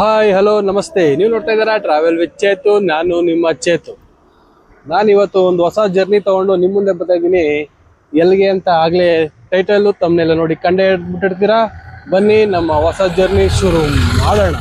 Hi hello ನಮಸ್ತೆ. ನೀವು ನೋಡ್ತಾ ಇದ್ದೀರಾ ಟ್ರಾವೆಲ್ ವಿತ್ ಚೇತು. ನಾನು ನಿಮ್ಮ ಚೇತು. ನಾನು ಇವತ್ತು ಒಂದು ಹೊಸ ಜರ್ನಿ ತಗೊಂಡು ನಿಮ್ಮ ಮುಂದೆ ಬರ್ತಾ ಇದ್ದೀನಿ. ಎಲ್ಲಿಗೆ ಅಂತ ಆಗಲೇ ಟೈಟಲ್ ತಮ್ಮನೆಲ್ಲ ನೋಡಿ ಕಂಡೇ ಬಿಟ್ಟಿರ್ತೀರಾ. ಬನ್ನಿ ನಮ್ಮ ಹೊಸ ಜರ್ನಿ ಶುರು ಮಾಡೋಣ.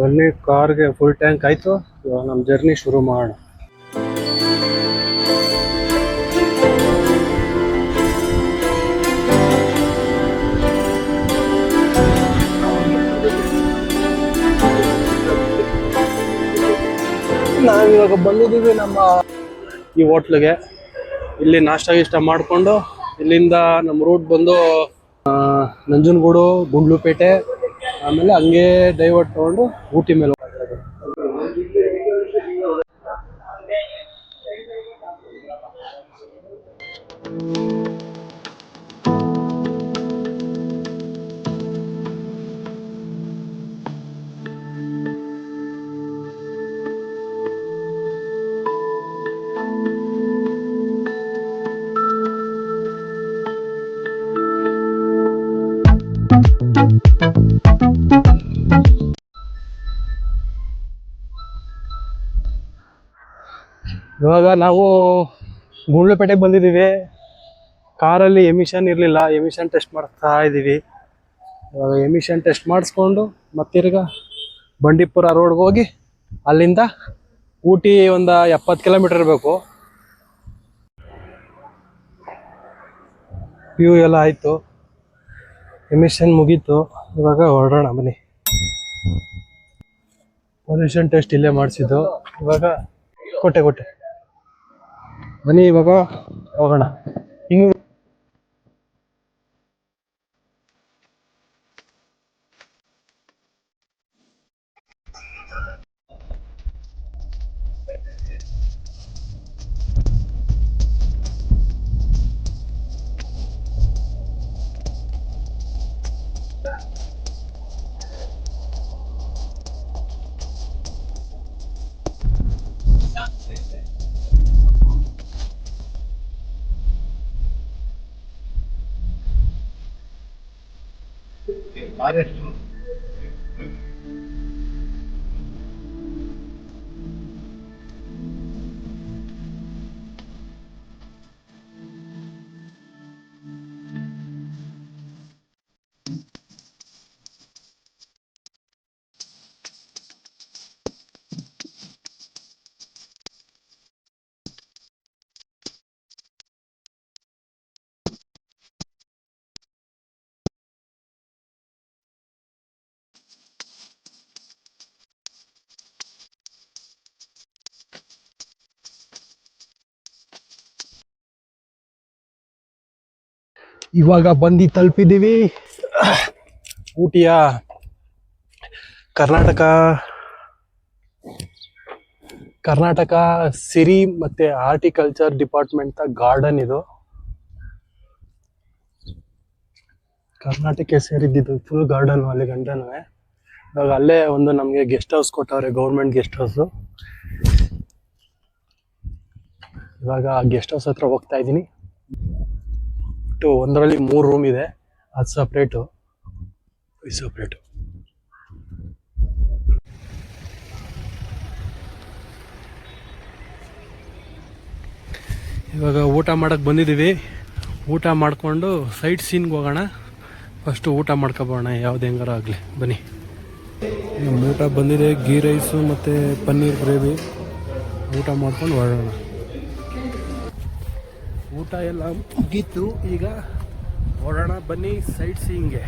ಬನ್ನಿ, ಕಾರ್ಗೆ ಫುಲ್ ಟ್ಯಾಂಕ್ ಆಯಿತು. ಇವಾಗ ನಮ್ಮ ಜರ್ನಿ ಶುರು ಮಾಡೋಣ. ನಾವಿವಾಗ ಬಂದಿದ್ದೀವಿ ನಮ್ಮ ಈ ಹೋಟ್ಲಿಗೆ. ಇಲ್ಲಿ ನಾಷ್ಟ ಗಿಷ್ಟ ಮಾಡಿಕೊಂಡು ಇಲ್ಲಿಂದ ನಮ್ಮ ರೂಟ್ ಬಂದು ನಂಜನಗೂಡು, ಗುಂಡ್ಲುಪೇಟೆ, ಆಮೇಲೆ ಹಂಗೆ ಡೈವರ್ಟ್ ತೊಗೊಂಡು ಊಟಿ ಮೇಲೆ ಹೋಗ್ತಾ. ಇವಾಗ ನಾವು ಗುಂಡ್ಲುಪೇಟೆಗೆ ಬಂದಿದ್ದೀವಿ. ಕಾರಲ್ಲಿ ಎಮಿಷನ್ ಇರಲಿಲ್ಲ, ಎಮಿಷನ್ ಟೆಸ್ಟ್ ಮಾಡ್ತಾ ಇದ್ದೀವಿ. ಇವಾಗ ಎಮಿಷನ್ ಟೆಸ್ಟ್ ಮಾಡಿಸ್ಕೊಂಡು ಮತ್ತಿರ್ಗ ಬಂಡೀಪುರ ರೋಡ್ಗೆ ಹೋಗಿ ಅಲ್ಲಿಂದ ಊಟಿ ಒಂದು 70 ಕಿಲೋಮೀಟರ್ ಇರಬೇಕು. ಪ್ಯೂ ಎಲ್ಲ ಆಯಿತು, ಎಮಿಷನ್ ಮುಗೀತು. ಇವಾಗ ಹೊರಡೋಣ ಬನ್ನಿ. ಪೊಲ್ಯೂಷನ್ ಟೆಸ್ಟ್ ಇಲ್ಲೇ ಮಾಡಿಸಿದ್ದು. ಇವಾಗ ಕೊಟ್ಟೆ ಬನ್ನಿ, ಇವಾಗ ಹೋಗೋಣ. ಹಿಂಗೆ ಇವಾಗ ಬಂದು ತಲುಪಿದ್ದೀವಿ ಊಟಿಯ ಕರ್ನಾಟಕ ಸಿರಿ ಮತ್ತೆ ಹಾರ್ಟಿಕಲ್ಚರ್ ಡಿಪಾರ್ಟ್ಮೆಂಟ್ ಗಾರ್ಡನ್. ಇದು ಕರ್ನಾಟಕ ಸೇರಿದ್ದು ಫುಲ್ ಗಾರ್ಡನ್ ಅಲ್ಲಿ ಗಂಟನೂ. ಇವಾಗ ಅಲ್ಲೇ ಒಂದು ನಮಗೆ ಗೆಸ್ಟ್ ಹೌಸ್ ಕೊಟ್ಟವ್ರೆ, ಗೌರ್ಮೆಂಟ್ ಗೆಸ್ಟ್ ಹೌಸು. ಇವಾಗ ಗೆಸ್ಟ್ ಹೌಸ್ ಹತ್ರ ಹೋಗ್ತಾ ಇದ್ದೀನಿ. ಒಂದರಲ್ಲಿ 3 ರೂಮ್ ಇದೆ, ಅದು ಸಪ್ರೇಟು, ಇದು ಸಪ್ರೇಟು. ಇವಾಗ ಊಟ ಮಾಡಕ್ಕೆ ಬಂದಿದ್ದೀವಿ. ಊಟ ಮಾಡಿಕೊಂಡು ಸೈಟ್ ಸೀನ್ಗೆ ಹೋಗೋಣ. ಫಸ್ಟು ಊಟ ಮಾಡ್ಕೊಬೋಣ, ಯಾವ್ದು ಹೆಂಗಾರ ಆಗಲಿ. ಬನ್ನಿ. ನಮ್ಮ ಊಟ ಬಂದಿದೆ, ಗೀ ರೈಸು ಮತ್ತು ಪನ್ನೀರ್ ಗ್ರೇವಿ. ಊಟ ಮಾಡ್ಕೊಂಡು ಹೊರಡೋಣ. ಊಟ ಎಲ್ಲ ಮುಗೀತು, ಈಗ ಹೊರಡೋಣ ಬನ್ನಿ ಸೈಟ್ ಸೀಯಿಂಗ್ಗೆ.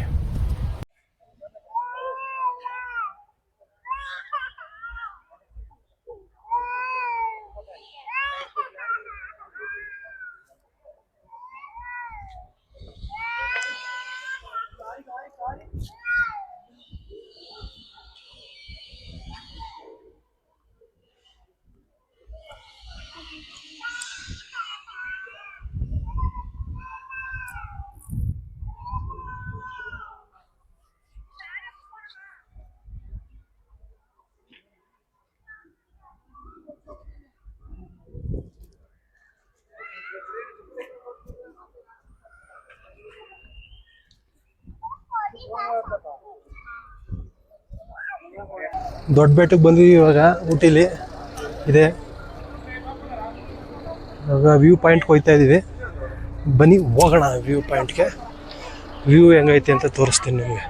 ದೊಡ್ಡ ಬೆಟ್ಟಕ್ಕೆ ಬಂದ್ವಿ ಇವಾಗ ಊಟಿಲಿ ಇದೆ. ಇವಾಗ ವ್ಯೂ ಪಾಯಿಂಟ್ಗೆ ಹೋಗ್ತಾ ಇದ್ದೀವಿ. ಬನ್ನಿ ಹೋಗೋಣ ವ್ಯೂ ಪಾಯಿಂಟ್ಗೆ. ವ್ಯೂ ಹೆಂಗೈತೆ ಅಂತ ತೋರಿಸ್ತೀನಿ ನಿಮಗೆ.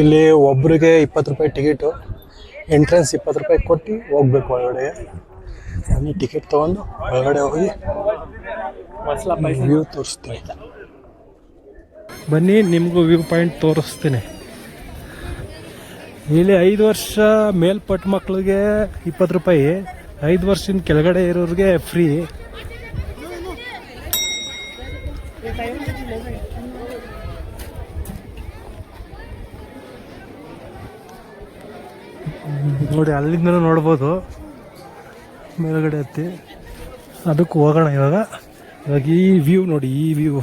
ಇಲ್ಲಿ ಒಬ್ರಿಗೆ 20 ರೂಪಾಯಿ ಟಿಕೆಟು. ಎಂಟ್ರೆನ್ಸ್ 20 ರೂಪಾಯಿ ಕೊಟ್ಟು ಹೋಗ್ಬೇಕು ಒಳಗಡೆ. ಅಲ್ಲಿ ಟಿಕೆಟ್ ತೊಗೊಂಡು ಒಳಗಡೆ ಹೋಗಿ ವ್ಯೂ ತೋರಿಸ್ತೀನಿ. ಬನ್ನಿ ನಿಮಗೂ ವ್ಯೂ ಪಾಯಿಂಟ್ ತೋರಿಸ್ತೀನಿ. ಇಲ್ಲಿ 5 ವರ್ಷ ಮೇಲ್ಪಟ್ಟ ಮಕ್ಳಿಗೆ 20 ರೂಪಾಯಿ, 5 ವರ್ಷದ ಕೆಳಗಡೆ ಇರೋರಿಗೆ ಫ್ರೀ. ನೋಡಿ ಅಲ್ಲಿಂದ ನೋಡ್ಬೋದು ಮೇಲ್ಗಡೆ ಹತ್ತಿ. ಅದಕ್ಕೆ ಹೋಗೋಣ ಇವಾಗ. ಈ ವ್ಯೂ ನೋಡಿ, ಈ ವ್ಯೂ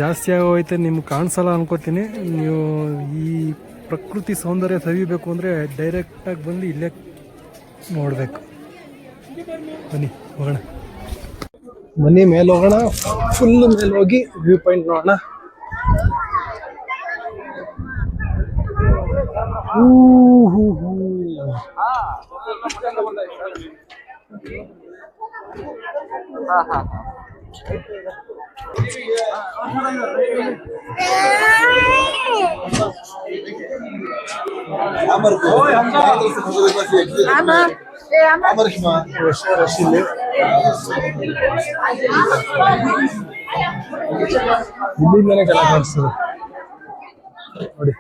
ಜಾಸ್ತಿ ಆಗೋಯ್ತೆ, ನಿಮ್ಗೆ ಕಾಣಿಸಲ್ಲ ಅನ್ಕೋತೀನಿ. ನೀವು ಈ ಪ್ರಕೃತಿ ಸೌಂದರ್ಯ ಸವಿಬೇಕು ಅಂದರೆ ಡೈರೆಕ್ಟಾಗಿ ಬಂದು ಇಲ್ಲೇ ನೋಡಬೇಕು. ಬನ್ನಿ ಹೋಗೋಣ. ಬನ್ನಿ ಮೇಲೆ ಹೋಗೋಣ. ಫುಲ್ ಮೇಲೆ ಹೋಗಿ ವ್ಯೂ ಪಾಯಿಂಟ್ ನೋಡೋಣ. ಇಲ್ಲಿಂದನೇ ಚೆನ್ನಾಗಿ ಕಾಣಿಸ್ತದೆ ನೋಡಿ.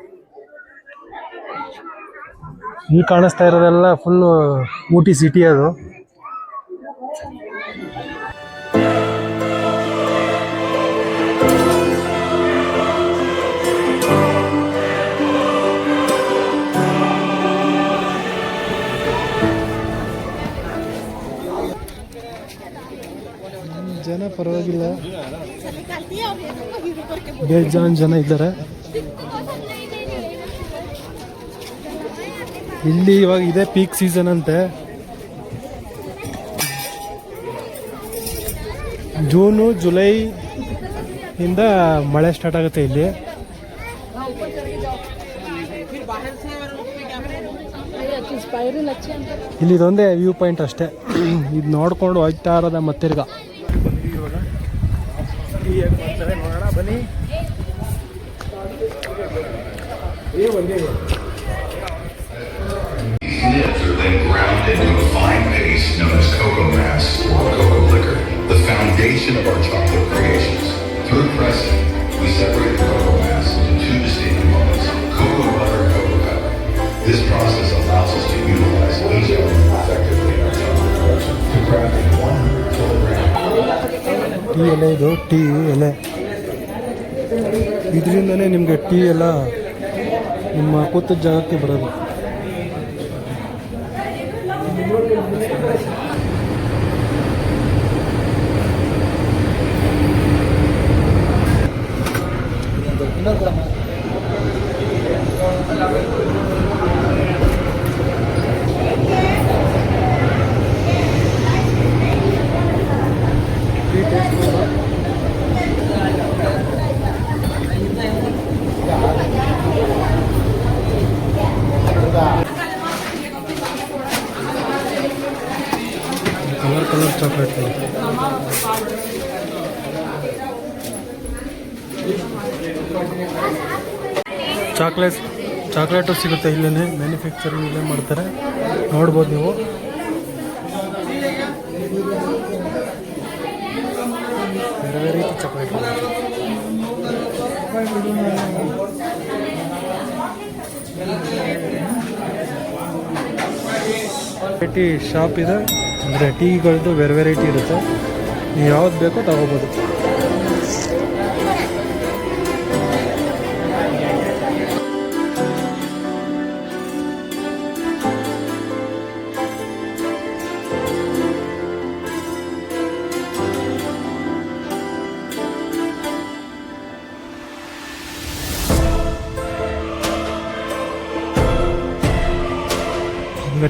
ಇಲ್ಲಿ ಕಾಣಿಸ್ತಾ ಇರೋದೆಲ್ಲ ಫುಲ್ಲು ಊಟಿ ಸಿಟಿ. ಅದು ಜನ ಪರವಾಗಿಲ್ಲ, ಬೇಜಾನ್ ಜನ ಇದ್ದಾರೆ ಇಲ್ಲಿ. ಇವಾಗ ಇದೇ ಪೀಕ್ ಸೀಸನ್ ಅಂತೆ. ಜೂನು ಜುಲೈ ಇಂದ ಮಳೆ ಸ್ಟಾರ್ಟ್ ಆಗುತ್ತೆ ಇಲ್ಲಿ. ಇಲ್ಲಿ ಇದೊಂದೇ ವ್ಯೂ ಪಾಯಿಂಟ್ ಅಷ್ಟೇ. ಇದು ನೋಡ್ಕೊಂಡು ಹೋಗ್ತಾ ಇರೋದ ಮತ್ತಿರ್ಗ. ಇವಾಗ ಟೀ ಹೇಗೆ ಮಾಡ್ತಾರೆ ನೋಡೋಣ ಬನ್ನಿ. Nibs are then ground into a fine paste known as cocoa mass or cocoa liquor, the foundation of our chocolate creations. Through pressing, we separate the cocoa mass into two distinct components, cocoa butter and cocoa pepper. This process allows us to utilize each element effectively in our chocolate production to craft a 100 kilogram. Tea ಎಲೆ, ಇದು tea ಎಲೆ. ಇದರಿಂದನೇ ನಿಮಗೆ tea ಎಲ್ಲ ನಿಮ್ಮ ಕೂತ ಜಾಗಕ್ಕೆ ಬರೋದು. Colour colour chocolate chocolate ಸಿಗುತ್ತೆ ಇಲ್ಲೇ, ಮ್ಯಾನುಫ್ಯಾಕ್ಚರಿಂಗ್ ಇಲ್ಲೇ ಮಾಡ್ತಾರೆ, ನೋಡ್ಬೋದು ನೀವು. ಬೇರೆ ರೀತಿ ಚಾಕ್ಲೇಟ್ ವೆರೈಟಿ ಶಾಪ್ ಇದೆ, ಅಂದರೆ ಟೀಗಳದ್ದು ಬೇರೆ ವೆರೈಟಿ ಇರುತ್ತೆ, ನೀವು ಯಾವ್ದು ಬೇಕೋ ತಗೋಬೋದು.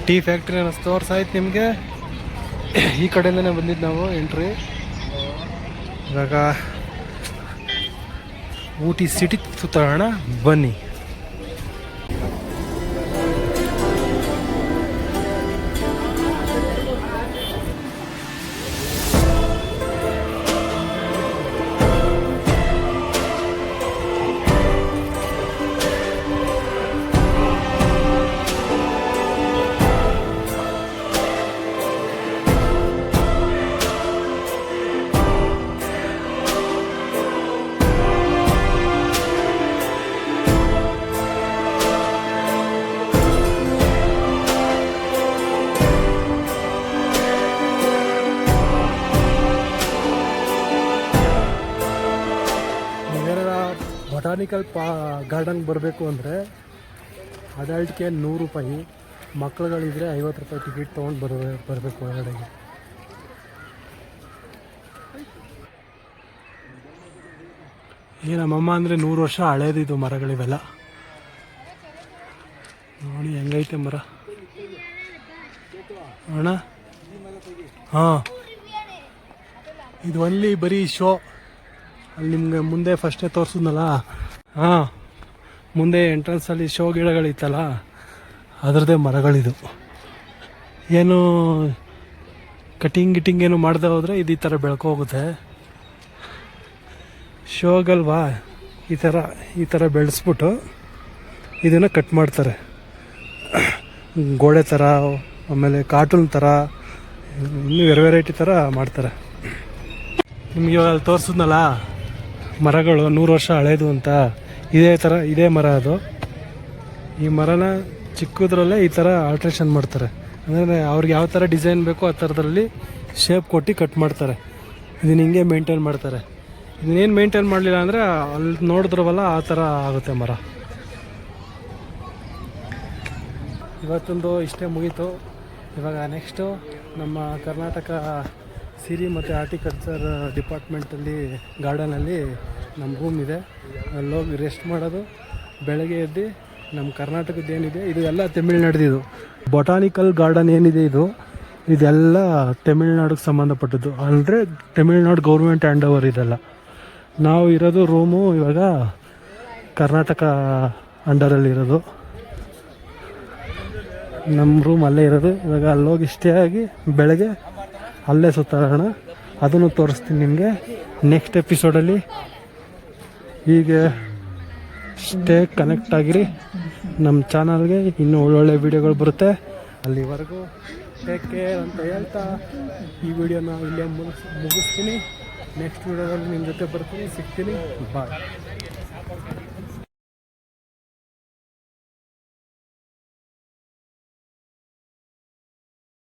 ಟೀ ಫ್ಯಾಕ್ಟ್ರಿ ಅನ್ನಿಸ್ತು ತೋರ್ಸಾಯ್ತು ನಿಮಗೆ. ಈ ಕಡೆಯಿಂದನೇ ಬಂದಿದ್ದು ನಾವು ಎಂಟ್ರಿ. ಇವಾಗ ಊಟಿ ಸಿಟಿ ಸುತ್ತಾಡೋಣ ಬನ್ನಿ. ಬೊಟಾನಿಕಲ್ ಗಾರ್ಡನ್ಗೆ ಬರಬೇಕು ಅಂದರೆ ಅಡಲ್ಟ್ಗೆ 100 ರೂಪಾಯಿ, ಮಕ್ಕಳುಗಳಿದ್ರೆ 50 ರೂಪಾಯಿ ಟಿಕೆಟ್ ತೊಗೊಂಡು ಬರಬೇಕು ಒಳಗಡೆಗೆ. ಈ ನಮ್ಮಮ್ಮ ಅಂದರೆ 100 ವರ್ಷ ಹಳೇದಿದ್ದು ಮರಗಳಿವೆಲ್ಲ. ನೋಡಿ ಹೆಂಗೈತೆ ಮರ ಅಣ್ಣ. ಹಾಂ, ಇದು ಒನ್ಲಿ ಬರೀ ಶೋ. ಅಲ್ಲಿ ನಿಮ್ಗೆ ಮುಂದೆ ಫಸ್ಟೇ ತೋರಿಸಿದ್ನಲ್ಲ, ಹಾಂ, ಮುಂದೆ ಎಂಟ್ರೆನ್ಸಲ್ಲಿ ಶೋ ಗಿಡಗಳಿತ್ತಲ್ಲ ಅದರದ್ದೇ ಮರಗಳಿದು. ಏನು ಗಿಟ್ಟಿಂಗ್ ಏನು ಮಾಡದೆ ಹೋದರೆ ಇದು ಈ ಥರ ಬೆಳ್ಕೋಗುತ್ತೆ. ಶೋಗಲ್ವಾ, ಈ ಥರ ಬೆಳೆಸ್ಬಿಟ್ಟು ಇದನ್ನು ಕಟ್ ಮಾಡ್ತಾರೆ, ಗೋಡೆ ಥರ, ಆಮೇಲೆ ಕಾರ್ಟೂನ್ ಥರ, ಇನ್ನೂ ವೆರೈಟಿ ಥರ ಮಾಡ್ತಾರೆ. ನಿಮಗೆ ಅಲ್ಲಿ ತೋರಿಸಿದ್ನಲ್ಲ ಮರಗಳು 100 ವರ್ಷ ಹಳೇದು ಅಂತ, ಇದೇ ಮರ ಅದು. ಈ ಮರನ ಚಿಕ್ಕದ್ರಲ್ಲೇ ಈ ಥರ ಆಲ್ಟ್ರೇಷನ್ ಮಾಡ್ತಾರೆ, ಅಂದರೆ ಅವ್ರಿಗೆ ಯಾವ ಥರ ಡಿಸೈನ್ ಬೇಕೋ ಆ ಥರದಲ್ಲಿ ಶೇಪ್ ಕೊಟ್ಟು ಕಟ್ ಮಾಡ್ತಾರೆ. ಇದನ್ನ ಹಿಂಗೆ ಮೇಂಟೈನ್ ಮಾಡ್ತಾರೆ. ಇದನ್ನೇನು ಮೇಂಟೈನ್ ಮಾಡಲಿಲ್ಲ ಅಂದರೆ ಅಲ್ಲಿ ನೋಡಿದ್ರವಲ್ಲ ಆ ಥರ ಆಗುತ್ತೆ ಮರ. ಇವತ್ತೊಂದು ಇಷ್ಟೇ ಮುಗೀತು. ಇವಾಗ ನೆಕ್ಸ್ಟು ನಮ್ಮ ಕರ್ನಾಟಕ ಸಿರಿ ಮತ್ತು ಹಾರ್ಟಿಕಲ್ಚರ್ ಡಿಪಾರ್ಟ್ಮೆಂಟಲ್ಲಿ ಗಾರ್ಡನಲ್ಲಿ ನಮ್ಮ ರೂಮ್ ಇದೆ, ಅಲ್ಲೋಗಿ ರೆಸ್ಟ್ ಮಾಡೋದು. ಬೆಳಗ್ಗೆ ಎದ್ದು ನಮ್ಮ ಕರ್ನಾಟಕದ ಏನಿದೆ ಇದು ಎಲ್ಲ ತಮಿಳ್ನಾಡ್ದಿದು. ಬೊಟಾನಿಕಲ್ ಗಾರ್ಡನ್ ಏನಿದೆ ಇದೆಲ್ಲ ತಮಿಳ್ನಾಡಿಗೆ ಸಂಬಂಧಪಟ್ಟದ್ದು, ಅಂದರೆ ತಮಿಳ್ನಾಡು ಗೌರ್ಮೆಂಟ್ ಹ್ಯಾಂಡ್ ಓವರ್ ಇದೆಲ್ಲ. ನಾವು ಇರೋದು ರೂಮು ಇವಾಗ ಕರ್ನಾಟಕ ಅಂಡರಲ್ಲಿರೋದು. ನಮ್ಮ ರೂಮ್ ಅಲ್ಲೇ ಇರೋದು. ಇವಾಗ ಅಲ್ಲೋಗಿ ಸ್ಟೇ ಆಗಿ ಬೆಳಗ್ಗೆ ಅಲ್ಲೇ ಸುತ್ತಾಡೋಣ, ಅದನ್ನು ತೋರಿಸ್ತೀನಿ ನಿಮಗೆ ನೆಕ್ಸ್ಟ್ ಎಪಿಸೋಡಲ್ಲಿ. ಹೀಗೆ ಸ್ಟೇ ಕನೆಕ್ಟ್ ಆಗಿರಿ ನಮ್ಮ ಚಾನಲ್ಗೆ, ಇನ್ನೂ ಒಳ್ಳೊಳ್ಳೆ ವೀಡಿಯೋಗಳು ಬರುತ್ತೆ. ಅಲ್ಲಿವರೆಗೂ ಟೇಕ್ ಕೇರ್ ಅಂತ ಹೇಳ್ತಾ ಈ ವಿಡಿಯೋನ ಇಲ್ಲೇ ಮುಗಿಸ್ತೀನಿ. ನೆಕ್ಸ್ಟ್ ವೀಡಿಯೋದಲ್ಲಿ ನಿಮ್ಮ ಜೊತೆ ಬರ್ತೀನಿ, ಸಿಗ್ತೀನಿ. ಬಾಯ್.